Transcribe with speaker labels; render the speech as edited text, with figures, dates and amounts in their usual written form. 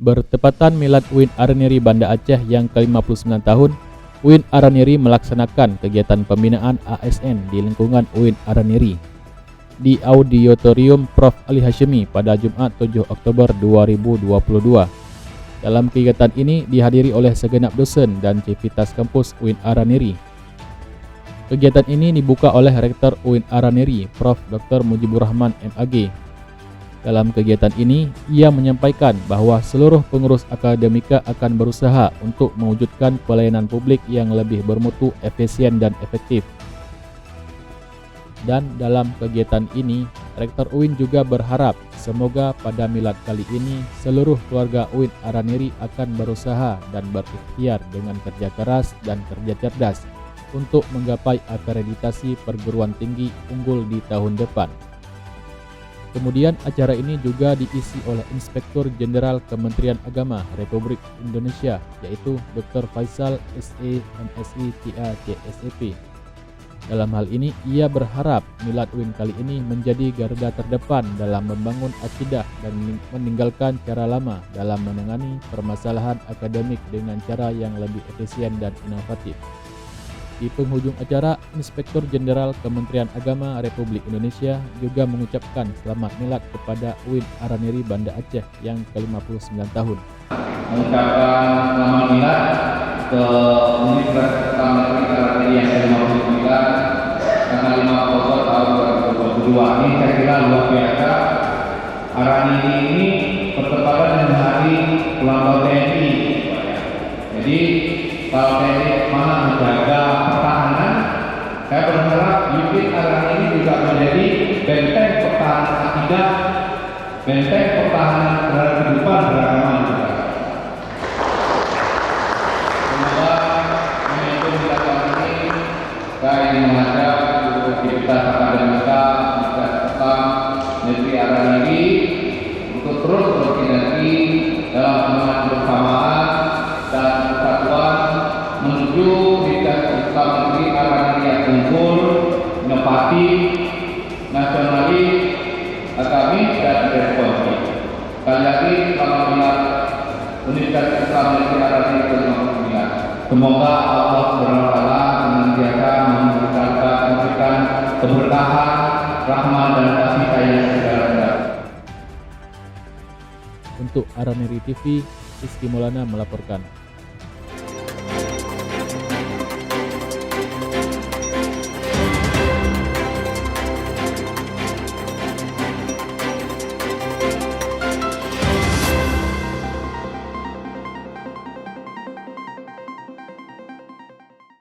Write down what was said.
Speaker 1: Bertepatan milad UIN Araniri Banda Aceh yang ke-59 tahun, UIN Araniri melaksanakan kegiatan pembinaan ASN di lingkungan UIN Araniri di Auditorium Prof. Ali Hashimi pada Jumat 7 Oktober 2022. Dalam kegiatan ini dihadiri oleh segenap dosen dan civitas kampus UIN Araniri. Kegiatan ini dibuka oleh Rektor UIN Araniri, Prof. Dr. Mujibur Rahman MAG. Dalam kegiatan ini, ia menyampaikan bahwa seluruh pengurus akademika akan berusaha untuk mewujudkan pelayanan publik yang lebih bermutu, efisien, dan efektif. Dan dalam kegiatan ini, Rektor UIN juga berharap semoga pada milad kali ini seluruh keluarga UIN Araniri akan berusaha dan berikhtiar dengan kerja keras dan kerja cerdas untuk menggapai akreditasi perguruan tinggi unggul di tahun depan. Kemudian acara ini juga diisi oleh Inspektur Jenderal Kementerian Agama Republik Indonesia, yaitu Dr. Faisal SE MSI TA CSEP. Dalam hal ini, ia berharap milad UIN kali ini menjadi garda terdepan dalam membangun akidah dan meninggalkan cara lama dalam menangani permasalahan akademik dengan cara yang lebih efisien dan inovatif. Di penghujung acara, Inspektur Jenderal Kementerian Agama Republik Indonesia juga mengucapkan selamat milad kepada UIN Araniri Banda Aceh yang ke-59 tahun.
Speaker 2: Mengucapkan selamat milad ke Universitas Islam Negeri Araniri yang ke-59 tanggal 5 Oktober tahun 2022. Ini saya kira luar biasa. Araniri ini bertepatan dengan hari ulang tahun TNI. Jadi kalau TNI mana menjaga pertahanan, saya berharap UIN Araniri juga menjadi benteng pertahanan akidah, benteng pertahanan terhadap kehidupan beragama juga. Semoga momentum kita tahun ini saya ingin mengajak seluruh aktivitas akademika Universitas Islam Negeri Araniri untuk terus bersinergi dalam semangat bersamaan dan persatuan menuju Universitas Islam Negeri Araniri yang unggul, inovatif, nasionalis, agamis, dan responsif. Sekali lagi selamat milad Universitas Islam Negeri Araniri ke-59. Semoga Allah SWT senantiasa memberikan keberkahan, rahmat, dan kasih sayang segala-galanya.
Speaker 1: Untuk Araniri TV, Rizky Maulana melaporkan.